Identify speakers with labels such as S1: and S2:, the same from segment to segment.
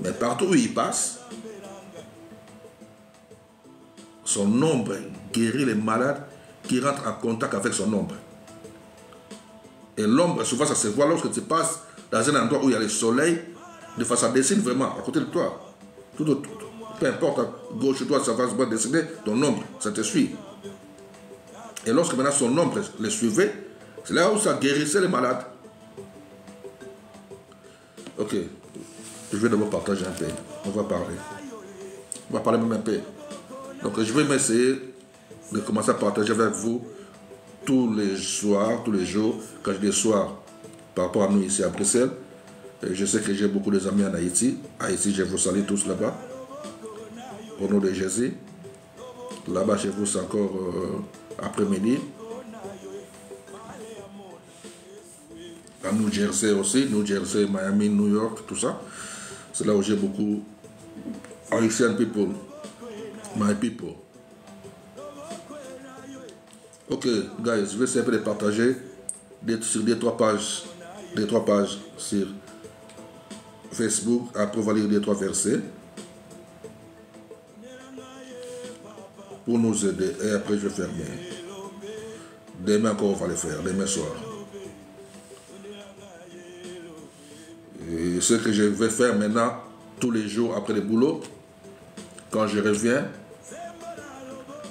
S1: Mais partout où il passe, son ombre guérit les malades qui rentrent en contact avec son ombre. Et l'ombre, souvent, ça se voit lorsque tu passes dans un endroit où il y a le soleil, de face ça dessine vraiment à côté de toi. Tout, peu importe, à gauche de toi, ça va se dessiner ton ombre, ça te suit. Et lorsque maintenant son ombre le suivait, c'est là où ça guérissait les malades. Ok, je vais d'abord partager un peu. On va parler. On va parler même un peu. Donc je vais m'essayer de commencer à partager avec vous tous les soirs, tous les jours, quand je dis soir, par rapport à nous ici à Bruxelles. Et je sais que j'ai beaucoup d'amis en Haïti. Haïti, je vous salue tous là-bas. Au nom de Jésus. Là-bas, chez vous, c'est encore après-midi. À New Jersey aussi, New Jersey, Miami, New York, tout ça. C'est là où j'ai beaucoup Haitian people, my people. Ok, guys, je vais essayer de partager sur des trois pages sur Facebook. Après, on va lire des trois versets pour nous aider. Et après, je vais fermer. Demain encore, on va le faire, demain soir. Et ce que je vais faire maintenant, tous les jours après le boulot, quand je reviens,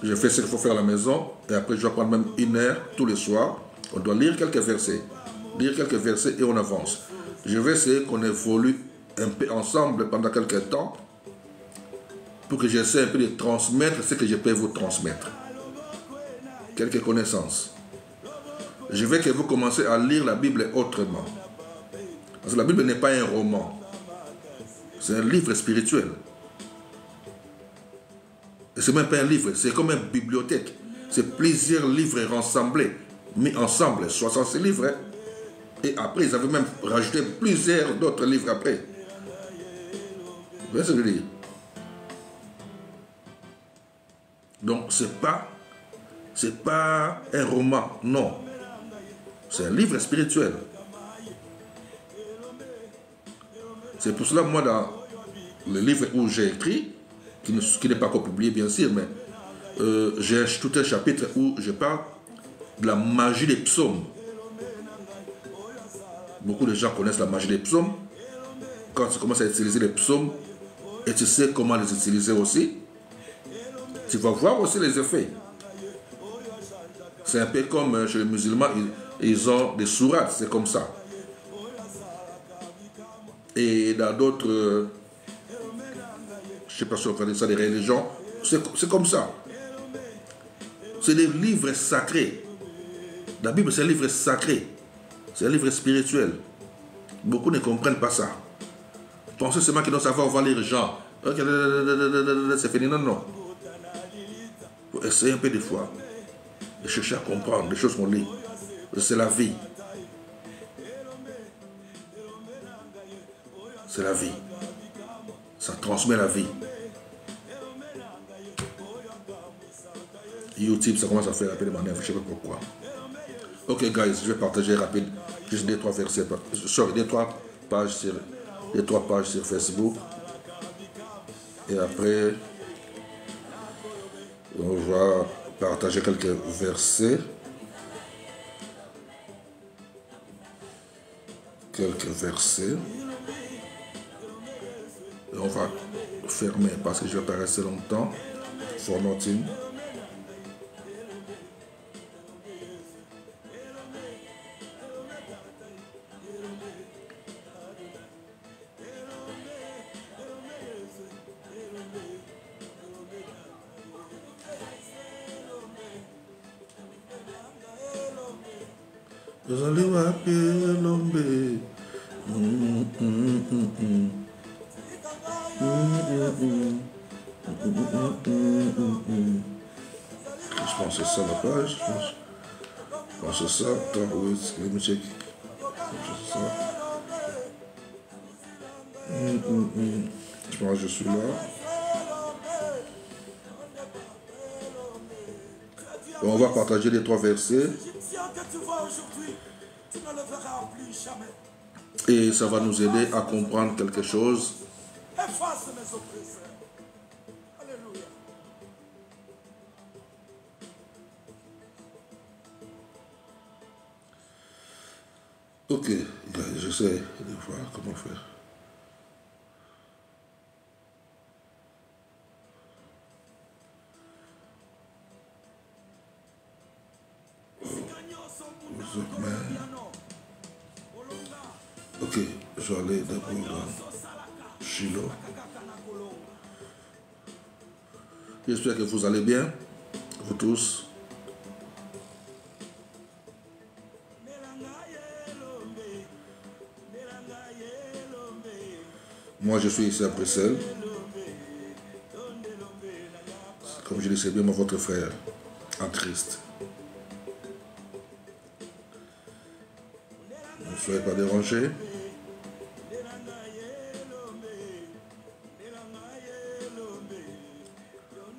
S1: je fais ce qu'il faut faire à la maison, et après je dois prendre même 1 heure tous les soirs. On doit lire quelques versets. Lire quelques versets et on avance. Je vais essayer qu'on évolue un peu ensemble pendant quelques temps, pour que j'essaie un peu de transmettre ce que je peux vous transmettre. Quelques connaissances. Je veux que vous commencez à lire la Bible autrement. Parce que la Bible n'est pas un roman. C'est un livre spirituel. Et c'est même pas un livre, c'est comme une bibliothèque. C'est plusieurs livres rassemblés, mis ensemble, 66 livres. Et après, ils avaient même rajouté plusieurs d'autres livres après. Vous voyez ce que je veux dire? Donc, c'est pas un roman, non. C'est un livre spirituel. C'est pour cela, moi, dans le livre où j'ai écrit, qui n'est pas encore publié, bien sûr, mais j'ai tout un chapitre où je parle de la magie des psaumes. Beaucoup de gens connaissent la magie des psaumes. Quand tu commences à utiliser les psaumes, et tu sais comment les utiliser aussi, tu vas voir aussi les effets. C'est un peu comme chez les musulmans, ils ont des sourates, c'est comme ça. Et dans d'autres, je ne sais pas si on va dire ça, des religions, c'est comme ça. C'est des livres sacrés. La Bible, c'est un livre sacré. C'est un livre spirituel. Beaucoup ne comprennent pas ça. Pensez seulement qu'ils doivent savoir, on va lire Jean. C'est fini, non, non. Il faut essayer un peu des fois. Et chercher à comprendre les choses qu'on lit. C'est la vie. C'est la vie. Ça transmet la vie. YouTube, ça commence à faire un peu de manière, je ne sais pas pourquoi. Ok, guys, je vais partager rapide, juste 2-3 versets, sorry, 2-3 pages sur Facebook. Et après, on va partager quelques versets. Et on va fermer parce que je ne vais pas rester longtemps. For nothing. Je pense que c'est ça la page. Je pense que c'est ça. Attends, oui, let me check. C'est ça. Je pense que je suis là. On va partager les 3 versets. Et ça va nous aider à comprendre quelque chose
S2: efface mes oppresseurs. Alléluia.
S1: Ok, j'essaie de voir comment faire. Ok, je vais aller d'abord dans Shiloh. J'espère que vous allez bien, vous tous. Moi, je suis ici à Bruxelles. Comme je le sais bien, votre frère en Christ. Ne soyez pas dérangés.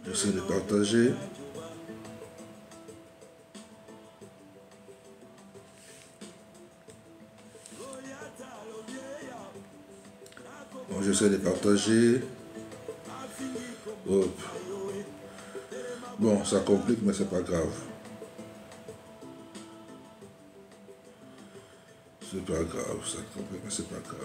S1: J'essaie de partager. Bon, j'essaie de partager. Hop. Bon, ça complique, mais c'est pas grave. C'est pas grave, ça complique, mais c'est pas grave.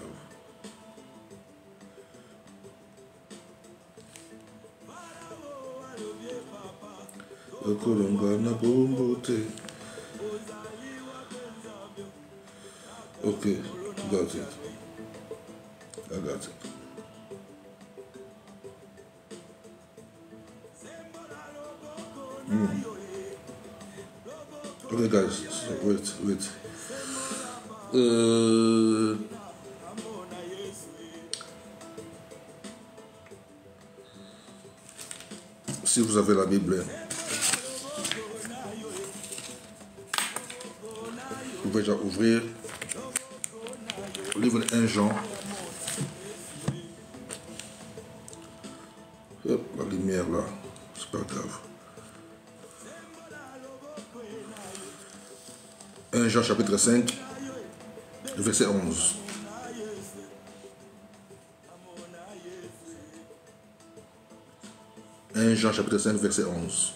S1: Ok, got it. I got it. Okay, guys, so wait. Si vous avez la Bible, vous pouvez déjà ouvrir le livre de 1 Jean. Hop, la lumière là, c'est pas grave. 1 Jean chapitre 5, verset 11. Jean chapitre 5, verset 11.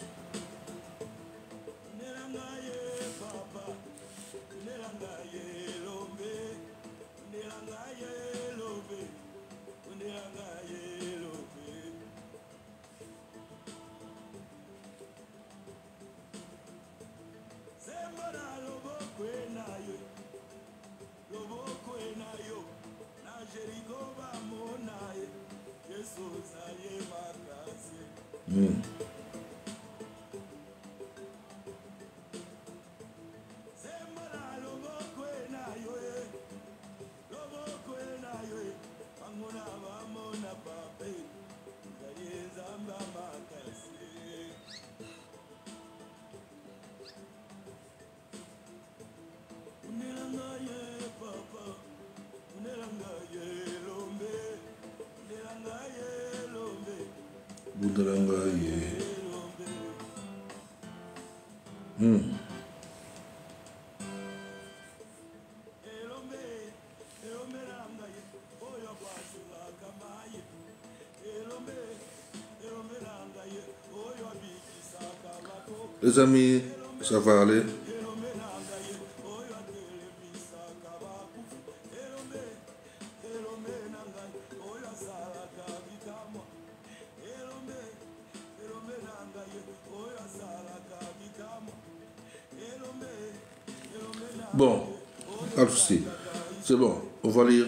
S1: Les amis, ça va aller. Bon, pas de souci. C'est bon, on va lire.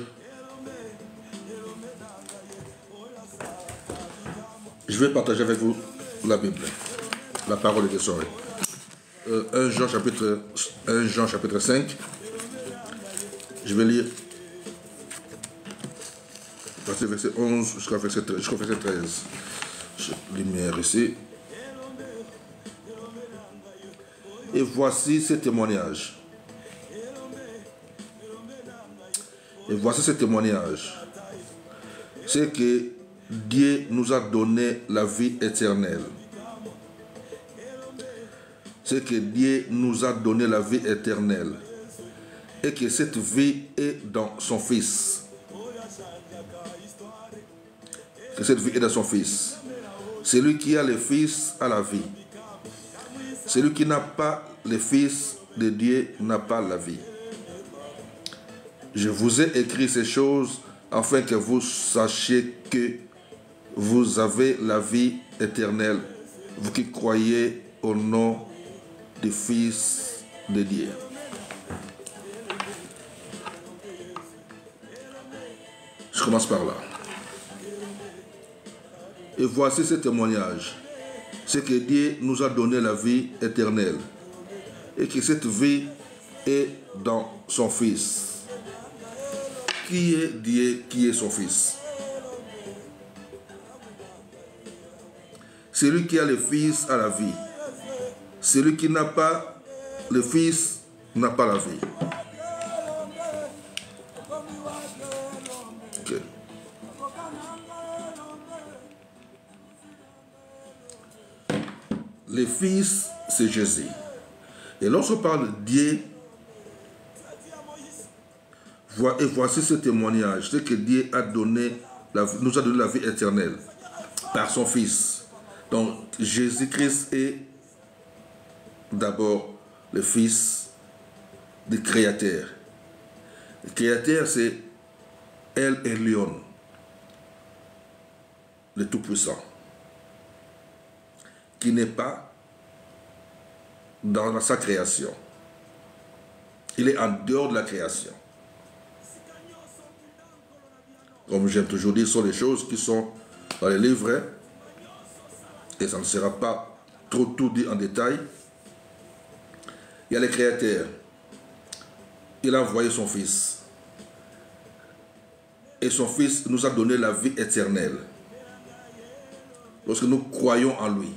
S1: Je vais partager avec vous la Bible, la parole de soirée. 1 Jean chapitre 5. Je vais lire verset 11 jusqu'au verset 13. Lumière ici. Et voici ce témoignage. Et voici ce témoignage. C'est que Dieu nous a donné la vie éternelle. C'est que Dieu nous a donné la vie éternelle. Et que cette vie est dans son Fils. que cette vie est dans son Fils. Celui qui a le Fils a la vie. Celui qui n'a pas le Fils de Dieu n'a pas la vie. Je vous ai écrit ces choses afin que vous sachiez que vous avez la vie éternelle, vous qui croyez au nom du Fils de Dieu. Je commence par là. Et voici ce témoignage. C'est que Dieu nous a donné la vie éternelle. Et que cette vie est dans son Fils. Qui est Dieu, qui est son Fils? Celui qui a le Fils a la vie. Celui qui n'a pas le Fils n'a pas la vie. Okay. Le Fils, c'est Jésus. Et lorsqu'on parle de Dieu, et voici ce témoignage, c'est que Dieu a donné nous a donné la vie éternelle par son Fils. Donc Jésus-Christ est d'abord le Fils du Créateur. Le Créateur, c'est El Elyon, le Tout-Puissant, qui n'est pas dans sa création. Il est en dehors de la création. Comme j'aime toujours dire, ce sont les choses qui sont dans les livres, et ça ne sera pas trop tout dit en détail. Il y a le Créateur. Il a envoyé son Fils. Et son Fils nous a donné la vie éternelle. Lorsque nous croyons en lui.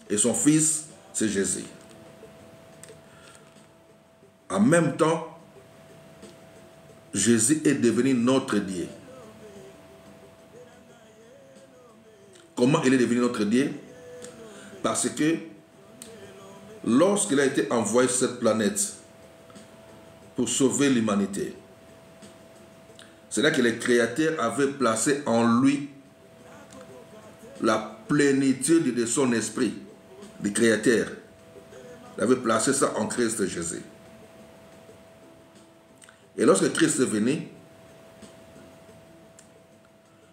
S1: Et son Fils, c'est Jésus. En même temps, Jésus est devenu notre Dieu. Comment il est devenu notre Dieu? Parce que lorsqu'il a été envoyé sur cette planète pour sauver l'humanité, c'est là que le Créateur avait placé en lui la plénitude de son esprit, du Créateur. Il avait placé ça en Christ Jésus. Et lorsque Christ est venu,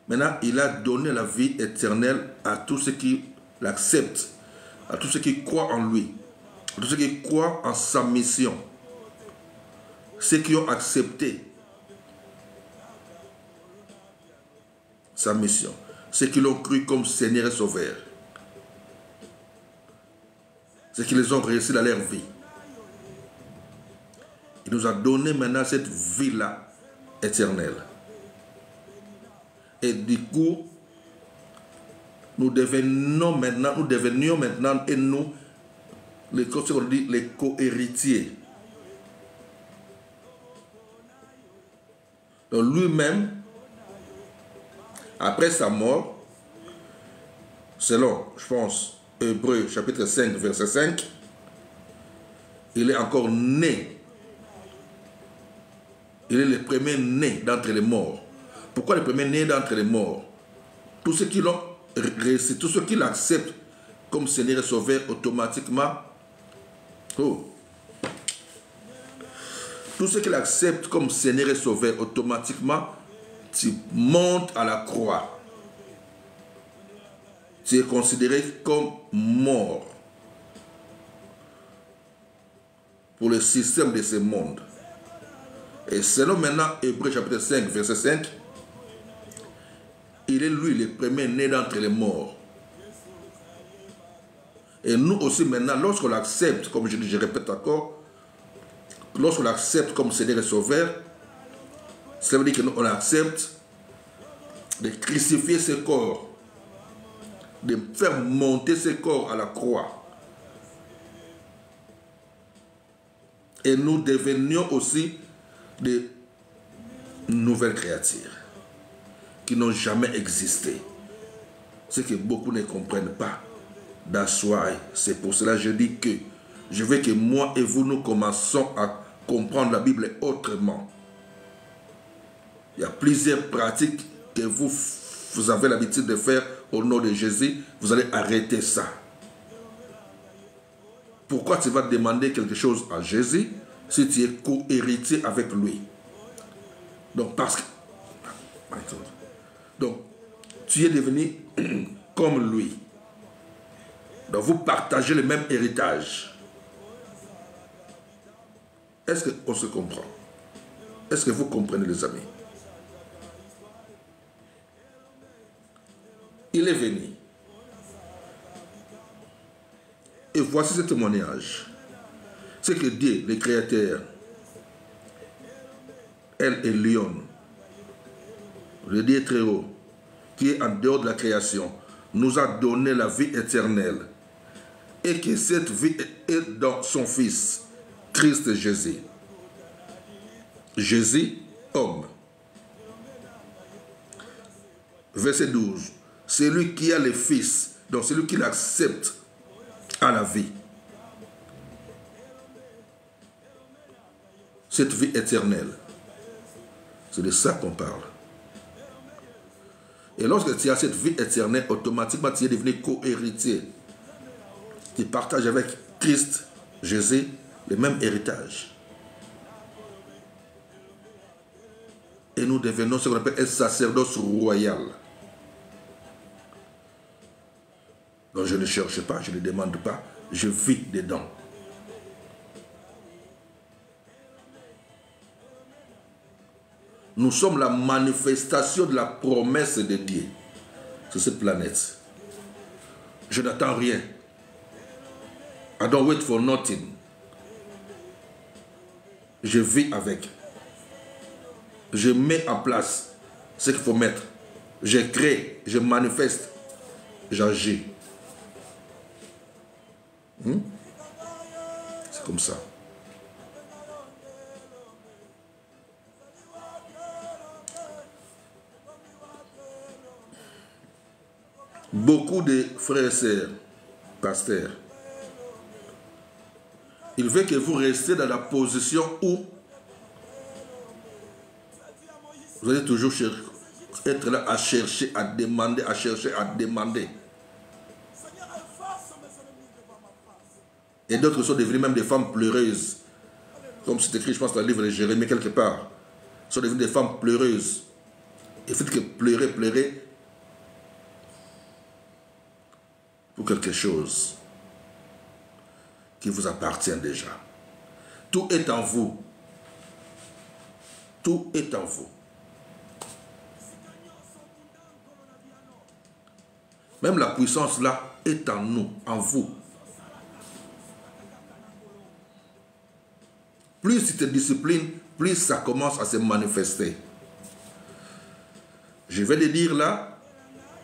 S1: maintenant il a donné la vie éternelle à tous ceux qui l'acceptent, à tous ceux qui croient en lui, à tous ceux qui croient en sa mission, ceux qui ont accepté sa mission, ceux qui l'ont cru comme Seigneur et Sauveur, ceux qui les ont réussi dans leur vie. Il nous a donné maintenant cette vie-là éternelle. Et du coup, nous devenions maintenant, et nous, les co-héritiers. Donc lui-même, après sa mort, selon, je pense, Hébreux chapitre 5, verset 5, il est encore né. Il est le premier né d'entre les morts. Pourquoi le premier né d'entre les morts? Tous ceux qui l'ont réussi, tous ceux qui l'acceptent comme Seigneur et Sauveur automatiquement, tous ceux qui l'acceptent comme Seigneur et Sauveur automatiquement, tu montes à la croix. Tu es considéré comme mort pour le système de ce monde. Et selon maintenant Hébreux chapitre 5, verset 5, il est lui le premier né d'entre les morts. Et nous aussi maintenant, lorsqu'on l'accepte, comme je répète encore, lorsqu'on l'accepte comme Seigneur et Sauveur, ça veut dire que nous on accepte de crucifier ce corps, de faire monter ce corps à la croix. Et nous devenions aussi de nouvelles créatures qui n'ont jamais existé. Ce que beaucoup ne comprennent pas. C'est pour cela que je dis que je veux que moi et vous, nous commençons à comprendre la Bible autrement. Il y a plusieurs pratiques que vous avez l'habitude de faire au nom de Jésus, vous allez arrêter ça. Pourquoi tu vas demander quelque chose à Jésus si tu es co-héritier avec lui? Donc, parce que... Donc, tu es devenu comme lui. Donc, vous partagez le même héritage. Est-ce qu'on se comprend? Est-ce que vous comprenez, les amis? Il est venu. Et voici ce témoignage. C'est que Dieu, le Créateur, elle et Lion, le Dieu très haut, qui est en dehors de la création, nous a donné la vie éternelle. Et que cette vie est dans son Fils, Christ Jésus. Jésus, homme. Verset 12. Celui qui a le Fils, donc celui qui l'accepte, a la vie. Cette vie éternelle. C'est de ça qu'on parle. Et lorsque tu as cette vie éternelle, automatiquement tu es devenu co-héritier. Tu partages avec Christ, Jésus, le même héritage. Et nous devenons ce qu'on appelle un sacerdoce royal. Donc je ne cherche pas, je ne demande pas, je vis dedans. Nous sommes la manifestation de la promesse de Dieu sur cette planète. Je n'attends rien. I don't wait for nothing. Je vis avec. Je mets en place ce qu'il faut mettre. Je crée, je manifeste, j'agis. C'est comme ça. Beaucoup de frères et sœurs, pasteurs, il veut que vous restiez dans la position où vous allez toujours être là à chercher, à demander, à chercher, à demander. Et d'autres sont devenus même des femmes pleureuses. Comme c'est écrit, je pense, dans le livre de Jérémie quelque part. Ils sont devenus des femmes pleureuses. Il faut que pleurer pour quelque chose qui vous appartient déjà. Tout est en vous. Tout est en vous. Même la puissance là est en nous, en vous. Plus tu te disciplines, plus ça commence à se manifester. Je vais le dire là,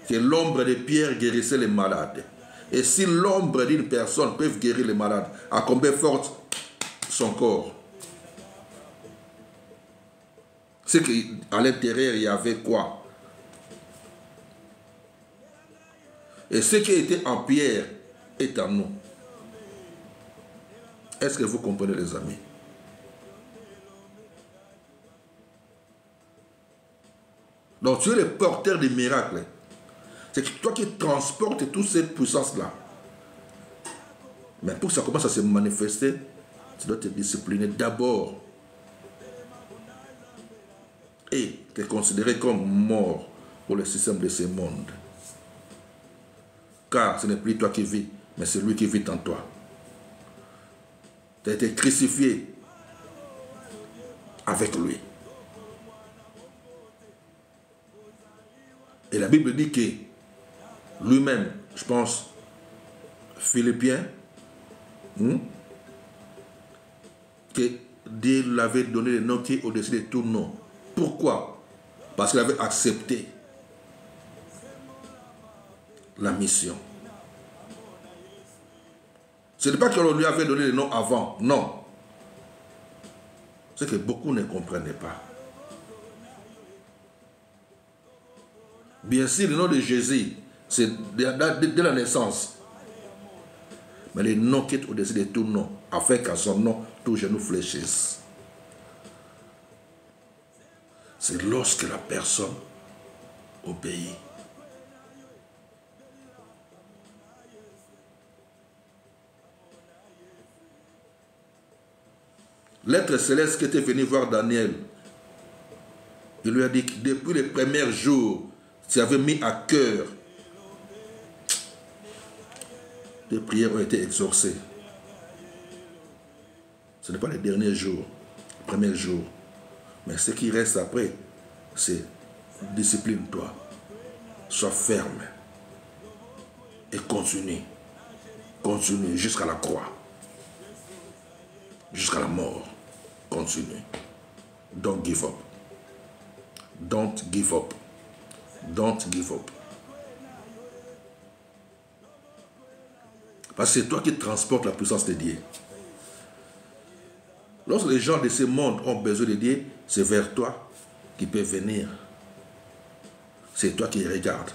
S1: que l'ombre de Pierre guérissait les malades. Et si l'ombre d'une personne peut guérir les malades, à combien forte son corps? C'est qu'à l'intérieur, il y avait quoi? Et ce qui était en Pierre est en nous. Est-ce que vous comprenez, les amis? Donc tu es le porteur des miracles. C'est toi qui transportes toute cette puissance-là. Mais pour que ça commence à se manifester, tu dois te discipliner d'abord. Et te considérer comme mort pour le système de ce monde. Car ce n'est plus toi qui vis, mais c'est lui qui vit en toi. Tu as été crucifié avec lui. Et la Bible dit que lui-même, je pense, Philippiens, que Dieu lui avait donné le nom qui est au-dessus de tout nom. Pourquoi? Parce qu'il avait accepté la mission. Ce n'est pas qu'on lui avait donné le nom avant, non. C'est que beaucoup ne comprenaient pas. Bien sûr, le nom de Jésus, c'est dès la naissance. Mais le nom qui est au-dessus de tout nom, afin qu'à son nom, tout genou fléchisse. C'est lorsque la personne Obéis. L'être céleste qui était venu voir Daniel, il lui a dit que depuis les premiers jours, tu avais mis à cœur. Tes prières ont été exaucées. Ce n'est pas les derniers jours, les premiers jours. Mais ce qui reste après, c'est discipline-toi. Sois ferme. Et continue. Continue jusqu'à la croix. Jusqu'à la mort. Continue. Don't give up. Don't give up. Don't give up. Parce que c'est toi qui transportes la puissance de Dieu. Lorsque les gens de ce monde ont besoin de Dieu, c'est vers toi qu'ils peuvent venir. C'est toi qui les regardes.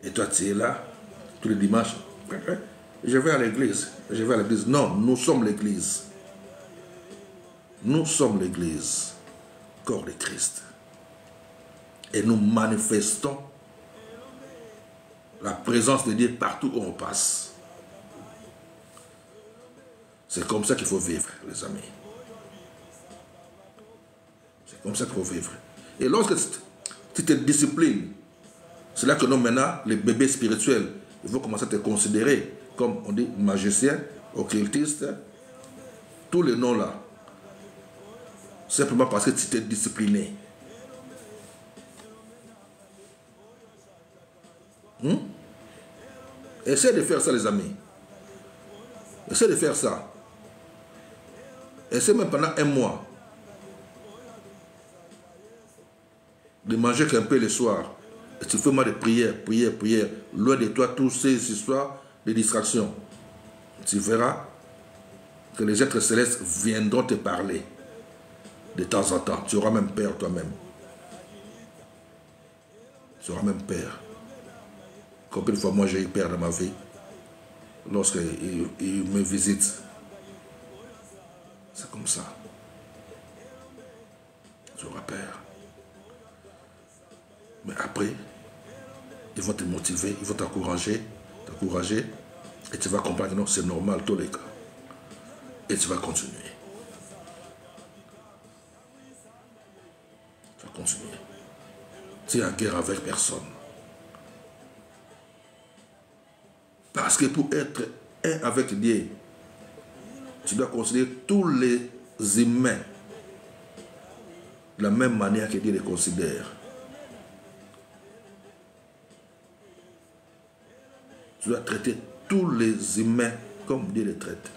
S1: Et toi, tu es là, tous les dimanches. Je vais à l'église. Je vais à l'église. Non, nous sommes l'église. Nous sommes l'église, corps de Christ. Et nous manifestons la présence de Dieu partout où on passe. C'est comme ça qu'il faut vivre, les amis. C'est comme ça qu'il faut vivre. Et lorsque tu te disciplines, c'est là que nous, maintenant, les bébés spirituels, ils vont commencer à te considérer comme, on dit, magicien, occultiste, tous les noms là. Simplement parce que tu t'es discipliné. Essaie de faire ça, les amis. Essaie de faire ça. Essaie même pendant un mois de manger qu'un peu le soir. Et tu fais moi des prières, prières, prières. Loin de toi, toutes ces histoires de distraction. Tu verras que les êtres célestes viendront te parler de temps en temps. Tu auras même peur toi-même. Tu auras même peur. Combien de fois moi j'ai eu peur dans ma vie lorsqu'il me visite. C'est comme ça. Tu auras peur. Mais après, ils vont te motiver, ils vont t'encourager, et tu vas comprendre que non, c'est normal, tous les cas. Et tu vas continuer. Tu vas continuer. Tu es en guerre avec personne. Parce que pour être un avec Dieu, tu dois considérer tous les humains de la même manière que Dieu les considère. Tu dois traiter tous les humains comme Dieu les traite.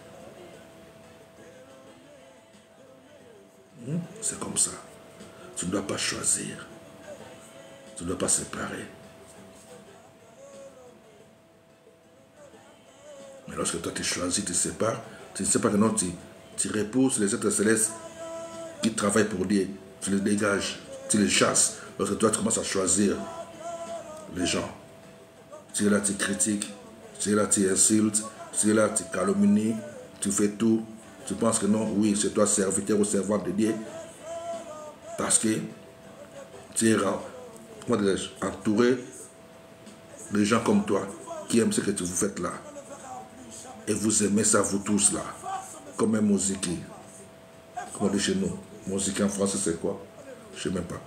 S1: C'est comme ça. Tu ne dois pas choisir. Tu ne dois pas séparer. Mais lorsque toi tu choisis, tu sépares, tu ne sais pas que non, tu repousses les êtres célestes qui travaillent pour Dieu. Tu les dégages, tu les chasses. Lorsque toi tu commences à choisir les gens, tu es là, tu critiques, tu es là, tu insultes, tu es là, tu calomnies, tu fais tout. Tu penses que non, oui, c'est toi serviteur ou servante de Dieu. Parce que tu es entouré de gens comme toi qui aiment ce que vous faites là. Et vous aimez ça, vous tous là. Comme un musique. Comme on dit chez nous. Musique en français, c'est quoi? Je ne sais même pas.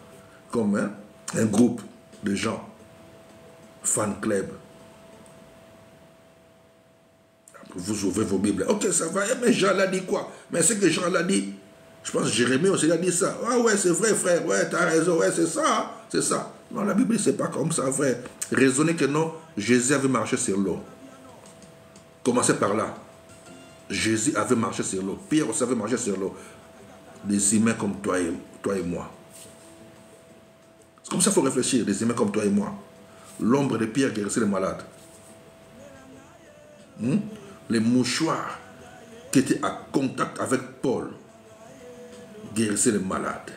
S1: Comme un groupe de gens. Fan club. Vous ouvrez vos Bibles. Ok, ça va. Mais Jean l'a dit quoi? Mais c'est que Jean l'a dit. Je pense que Jérémie aussi a dit ça. Ah ouais, c'est vrai, frère. Ouais, t'as raison. Ouais, c'est ça. C'est ça. Non, la Bible, c'est pas comme ça, frère. Raisonnez que non, Jésus avait marché sur l'eau. Commencez par là. Jésus avait marché sur l'eau. Pierre aussi avait marché sur l'eau. Des humains comme toi et moi. C'est comme ça qu'il faut réfléchir. Des humains comme toi et moi. L'ombre de Pierre guérissait les malades. Les mouchoirs qui étaient à contact avec Paul guérissaient les malades.